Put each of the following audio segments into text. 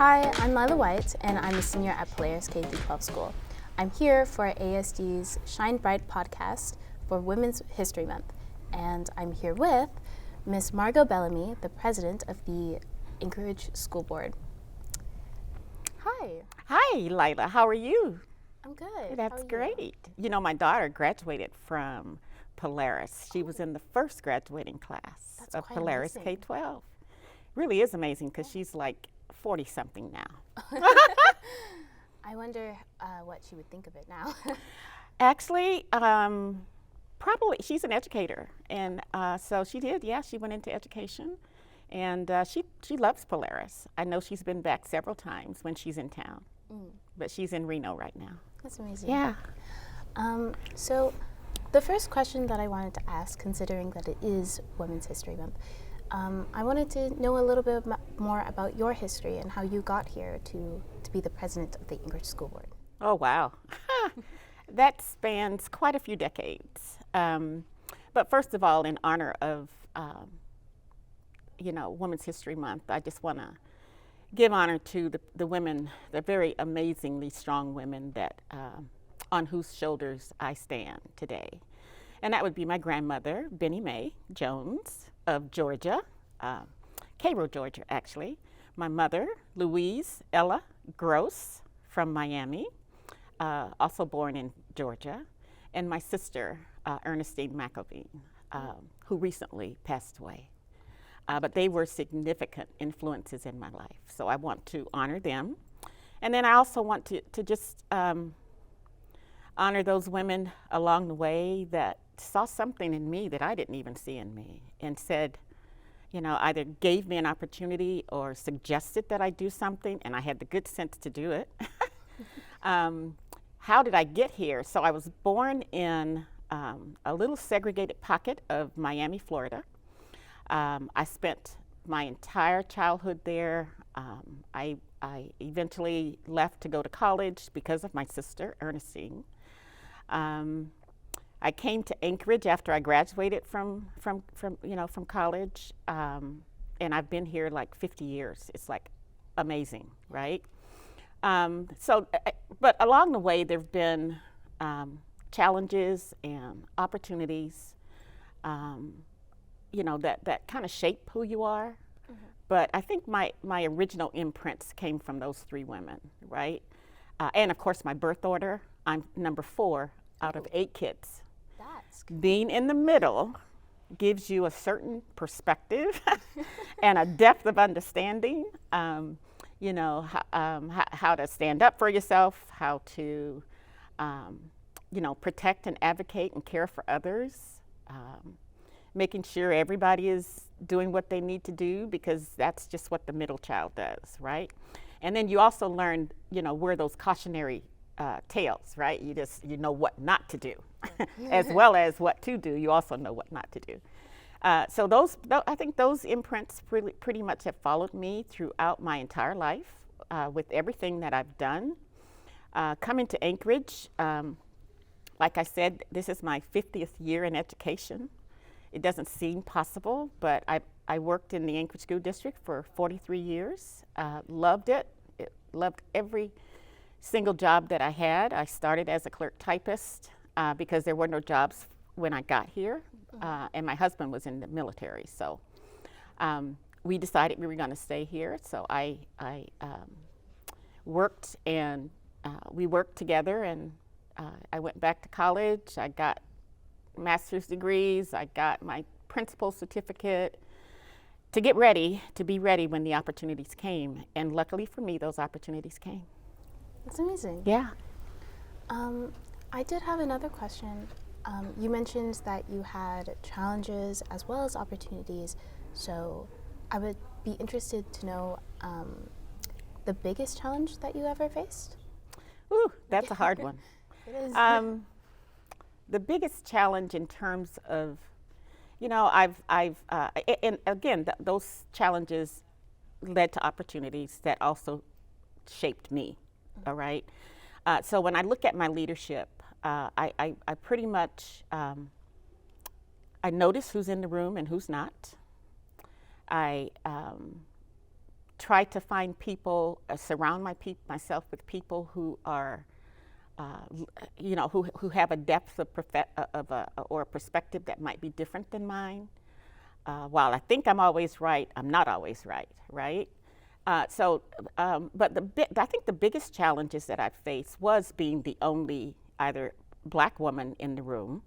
Hi, I'm Lila White, and I'm a senior at Polaris K-12 school. I'm here for ASD's Shine Bright podcast for Women's History Month, and I'm here with Miss Margo Bellamy, the president of the Anchorage School Board. Hi. Hi, Lila. How are you? I'm good. That's How are you? great. You know, my daughter graduated from Polaris. She was in the first graduating class That's of quite Polaris amazing. K-12. Really is amazing because she's like 40-something now. I wonder what she would think of it now. Actually, probably she's an educator, and so she did. Yeah, she went into education, and she loves Polaris. I know she's been back several times when she's in town, but she's in Reno right now. That's amazing. Yeah. So the first question that I wanted to ask, considering that it is Women's History Month, I wanted to know a little bit more about your history and how you got here to be the president of the Anchorage School Board. Oh, wow. That spans quite a few decades. But first of all, in honor of, Women's History Month, I just want to give honor to the women, the very amazingly strong women that on whose shoulders I stand today. And that would be my grandmother, Benny Mae Jones of Georgia, Cairo, Georgia, actually. My mother, Louise Ella Gross from Miami, also born in Georgia. And my sister, Ernestine McElveen, who recently passed away. But they were significant influences in my life. So I want to honor them. And then I also want to just honor those women along the way that saw something in me that I didn't even see in me and said, either gave me an opportunity or suggested that I do something, and I had the good sense to do it. How did I get here? So I was born in a little segregated pocket of Miami, Florida. I spent my entire childhood there. I eventually left to go to college because of my sister, Ernestine. I came to Anchorage after I graduated from college, and I've been here like 50 years. It's like amazing, right? But along the way, there've been challenges and opportunities, that kind of shape who you are. Mm-hmm. But I think my original imprints came from those three women, right? And of course, my birth order. I'm number 4 out of 8 kids. That's good. Being in the middle gives you a certain perspective and a depth of understanding. How to stand up for yourself, how to, protect and advocate and care for others, making sure everybody is doing what they need to do, because that's just what the middle child does, right? And then you also learn, where those cautionary tales, right? You know what not to do, as well as what to do. You also know what not to do. So I think those imprints pretty much have followed me throughout my entire life with everything that I've done. Coming to Anchorage, like I said, this is my 50th year in education. It doesn't seem possible, but I worked in the Anchorage School District for 43 years. Loved it. Loved every single job that I had. I started as a clerk typist because there were no jobs when I got here, and my husband was in the military. So we decided we were going to stay here. So I worked, and we worked together, and I went back to college. I got master's degrees. I got my principal's certificate to be ready when the opportunities came. And luckily for me, those opportunities came. That's amazing. Yeah. I did have another question. You mentioned that you had challenges as well as opportunities, so I would be interested to know the biggest challenge that you ever faced? Ooh, that's a hard one. It is. The biggest challenge in terms of, and again, those challenges led to opportunities that also shaped me. All right. So when I look at my leadership, I pretty much I notice who's in the room and who's not. I try to find people, surround myself with people who are, who have a depth or a perspective that might be different than mine. While I think I'm always right, I'm not always right, right? But I think the biggest challenges that I faced was being the only either black woman in the room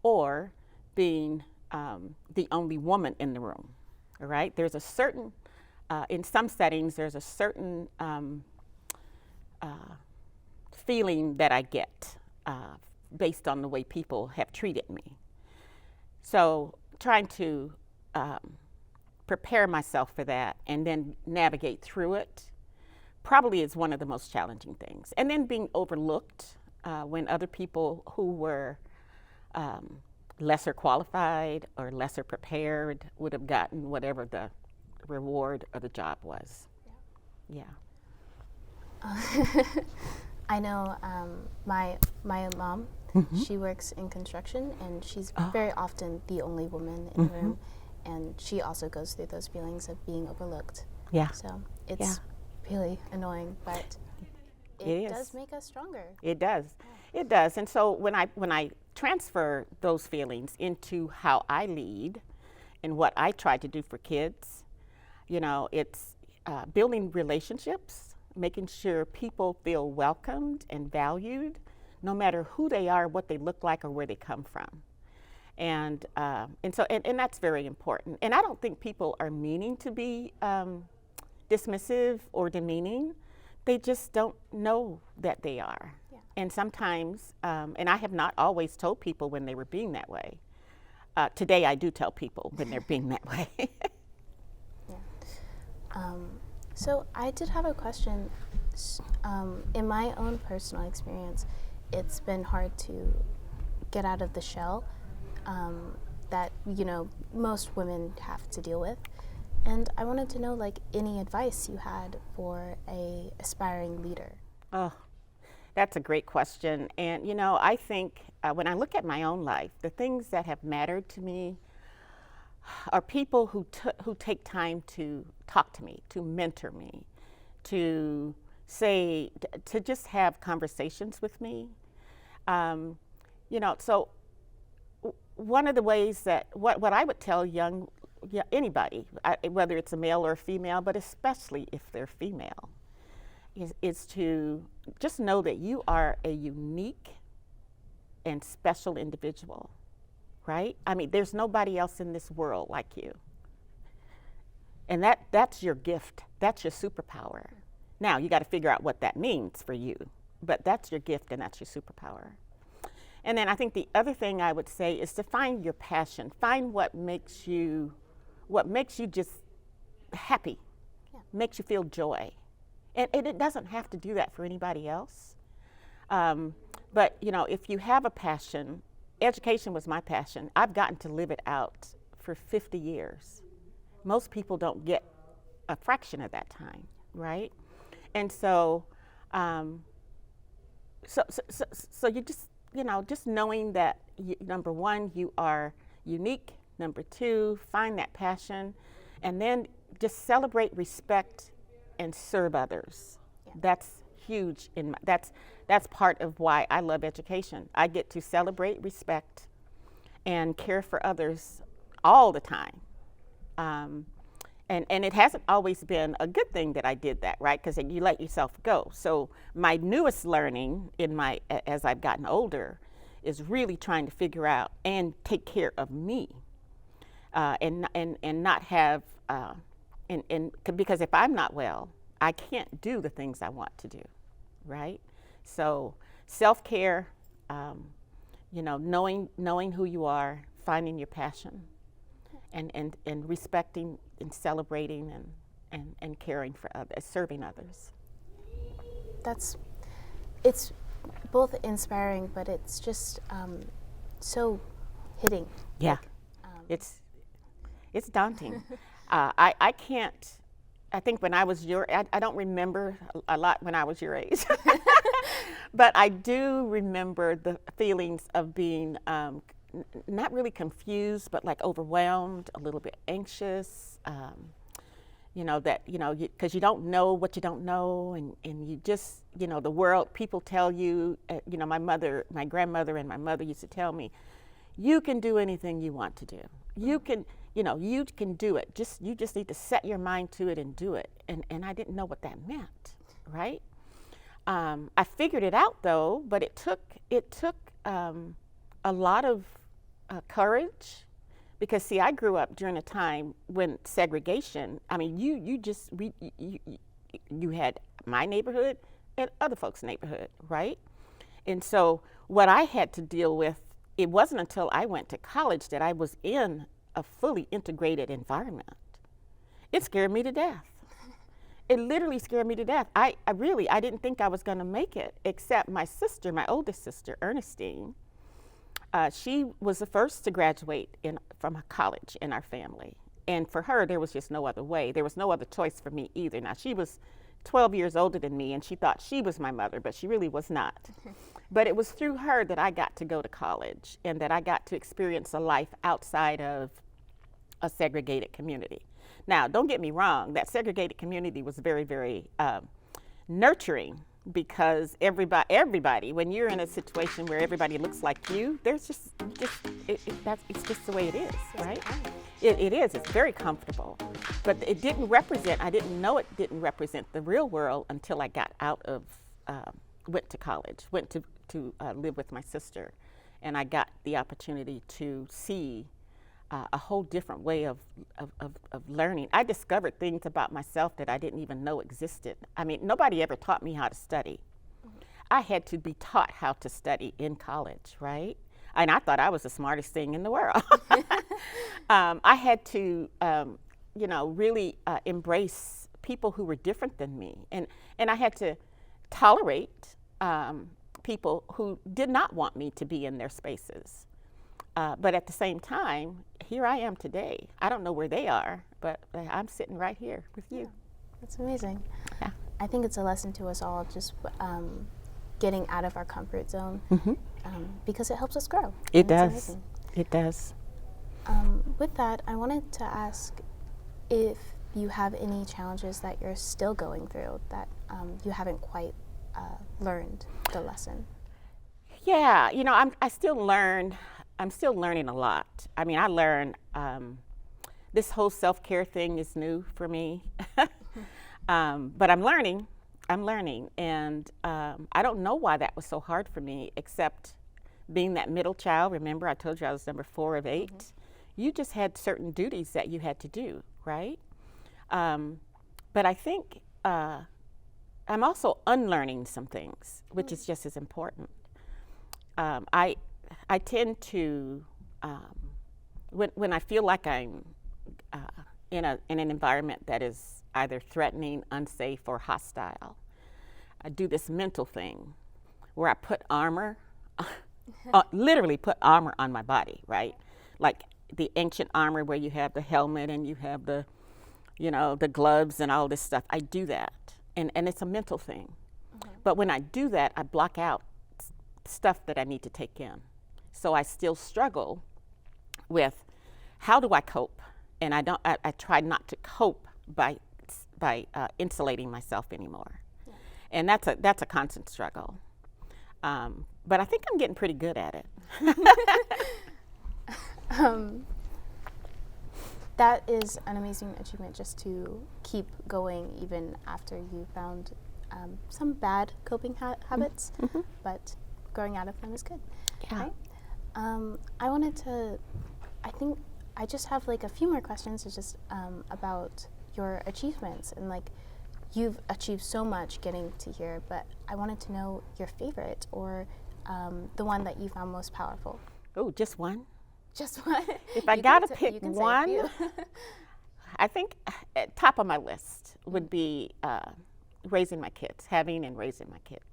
or being the only woman in the room, all right? There's a certain, in some settings, there's a certain feeling that I get based on the way people have treated me. So trying to prepare myself for that and then navigate through it probably is one of the most challenging things. And then being overlooked when other people who were lesser qualified or lesser prepared would have gotten whatever the reward or the job was. Yeah. I know my mom, she works in construction, and she's very often the only woman in the room, and she also goes through those feelings of being overlooked. Yeah. So it's really annoying, but it does make us stronger. It does. Yeah. It does. And so when I transfer those feelings into how I lead and what I try to do for kids, it's building relationships, making sure people feel welcomed and valued, no matter who they are, what they look like, or where they come from. And that's very important. And I don't think people are meaning to be dismissive or demeaning. They just don't know that they are. Yeah. And sometimes, and I have not always told people when they were being that way. Today I do tell people when they're being that way. So I did have a question. In my own personal experience, it's been hard to get out of the shell that most women have to deal with. And I wanted to know, any advice you had for a aspiring leader. Oh, that's a great question. And I think when I look at my own life, the things that have mattered to me are people who take time to talk to me, to mentor me, to just have conversations with me. So one of the ways that what I would tell anybody, whether it's a male or a female, but especially if they're female, is to just know that you are a unique and special individual. Right? I mean, there's nobody else in this world like you. And that's your gift. That's your superpower. Now, you got to figure out what that means for you. But that's your gift and that's your superpower. And then I think the other thing I would say is to find your passion. Find what makes you just happy, makes you feel joy. And it doesn't have to do that for anybody else. But, if you have a passion, education was my passion. I've gotten to live it out for 50 years. Most people don't get a fraction of that time, right? And so, so you just knowing that number one, you are unique. Number two, find that passion, and then just celebrate, respect, and serve others. Yeah. That's huge. That's part of why I love education. I get to celebrate, respect, and care for others all the time. And it hasn't always been a good thing that I did that, right? Because you let yourself go. So my newest learning as I've gotten older is really trying to figure out and take care of me, and not have because if I'm not well, I can't do the things I want to do, right? So self-care, knowing who you are, finding your passion, and respecting and celebrating and caring for others, serving others. It's both inspiring, but it's just so hitting. Yeah, it's daunting. I can't. I think when I was I don't remember a lot when I was your age, but I do remember the feelings of being not really confused, but like overwhelmed, a little bit anxious, that, because you don't know what you don't know, and you just, the world, people tell you, my grandmother and my mother used to tell me, you can do anything you want to do. You can do it. You just need to set your mind to it and do it. And I didn't know what that meant, right? I figured it out though, but it took a lot of courage, because see, I grew up during a time when segregation. I mean, you had my neighborhood and other folks' neighborhood, right? And so what I had to deal with, it wasn't until I went to college that I was in a fully integrated environment. It scared me to death. It literally scared me to death. I didn't think I was going to make it, except my sister, my oldest sister, Ernestine. She was the first to graduate from college in our family. And for her, there was just no other way. There was no other choice for me either. Now, she was 12 years older than me, and she thought she was my mother, but she really was not. But it was through her that I got to go to college, and that I got to experience a life outside of a segregated community. Now, don't get me wrong, that segregated community was very, very nurturing, because everybody, when you're in a situation where everybody looks like you, there's it's just the way it is, right? It is, it's very comfortable. But I didn't know it didn't represent the real world until I got out of, went to college, went to live with my sister, and I got the opportunity to see a whole different way of learning. I discovered things about myself that I didn't even know existed. I mean, nobody ever taught me how to study. I had to be taught how to study in college, right? And I thought I was the smartest thing in the world. I had to, really embrace people who were different than me. And I had to tolerate people who did not want me to be in their spaces. But at the same time, here I am today. I don't know where they are, but I'm sitting right here with you. That's amazing. Yeah. I think it's a lesson to us all, just getting out of our comfort zone, because it helps us grow. It does. It does. With that, I wanted to ask if you have any challenges that you're still going through that you haven't quite learned the lesson. Yeah, I'm still learning a lot. I mean, I learned this whole self-care thing is new for me, but I'm learning, and I don't know why that was so hard for me, except being that middle child. Remember, I told you I was number 4 of 8. Mm-hmm. You just had certain duties that you had to do, right? But I think I'm also unlearning some things, which is just as important. I tend to, when I feel like I'm in an environment that is either threatening, unsafe, or hostile, I do this mental thing where I put armor, literally put armor on my body, right? Like the ancient armor where you have the helmet and you have the gloves and all this stuff. I do that, and it's a mental thing. Mm-hmm. But when I do that, I block out stuff that I need to take in. So I still struggle with how do I cope, and I try not to cope by insulating myself anymore, and that's a constant struggle. But I think I'm getting pretty good at it. That is an amazing achievement, just to keep going even after you found some bad coping habits, mm-hmm. but growing out of them is good. Yeah. Right? I think I just have like a few more questions. It's just about your achievements, and like you've achieved so much getting to here, but I wanted to know your favorite, or the one that you found most powerful. Oh, just one? Just one? If I gotta pick one, I think top of my list would be raising my kids, having and raising my kids.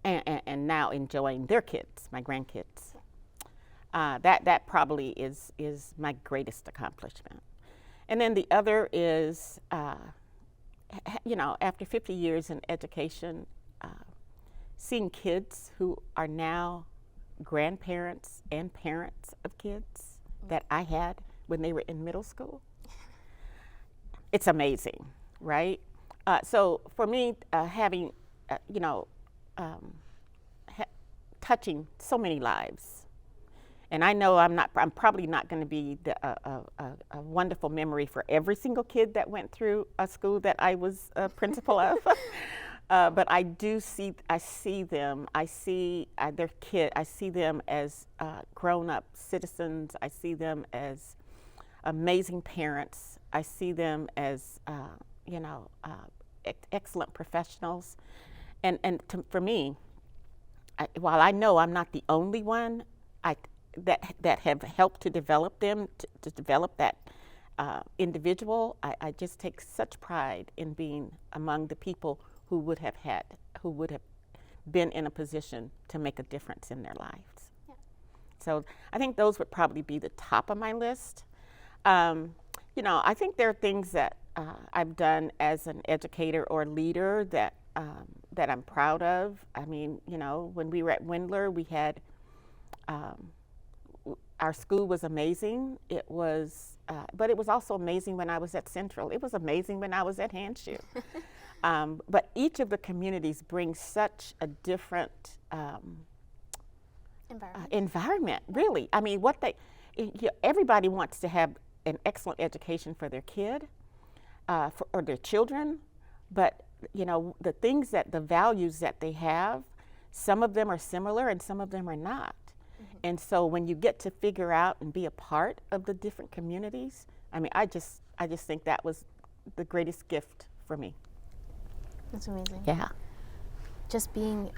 And now enjoying their kids, my grandkids. That probably is my greatest accomplishment. And then the other is, after 50 years in education, seeing kids who are now grandparents and parents of kids that I had when they were in middle school. it's amazing, right? So for me, having, you know, touching so many lives, and I know I'm probably not going to be a wonderful memory for every single kid that went through a school that I was a principal of. But I see them, I see their kid, I see them as grown-up citizens, I see them as amazing parents, I see them as, you know, excellent professionals. For me, while I know I'm not the only one that have helped to develop them, to develop that individual, I just take such pride in being among the people who would have been in a position to make a difference in their lives. Yeah. So I think those would probably be the top of my list. You know, I think there are things that I've done as an educator or leader that I'm proud of. I mean, you know, when we were at Windler, we had our school was amazing. It was, but it was also amazing when I was at Central. It was amazing when I was at Handshoe. But each of the communities brings such a different environment, really. I mean, everybody wants to have an excellent education for their kid or their children, but you know, the values that they have, some of them are similar and some of them are not. Mm-hmm. And so when you get to figure out and be a part of the different communities, I mean, I just think that was the greatest gift for me. That's amazing. Yeah. Just being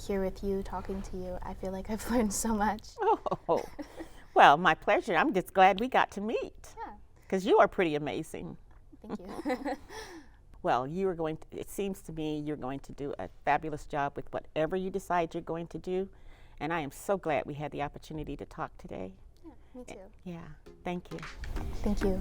here with you, talking to you, I feel like I've learned so much. Oh, well, my pleasure. I'm just glad we got to meet. Yeah. Because you are pretty amazing. Thank you. Well, it seems to me you're going to do a fabulous job with whatever you decide you're going to do. And I am so glad we had the opportunity to talk today. Yeah, me too. Yeah, thank you. Thank you.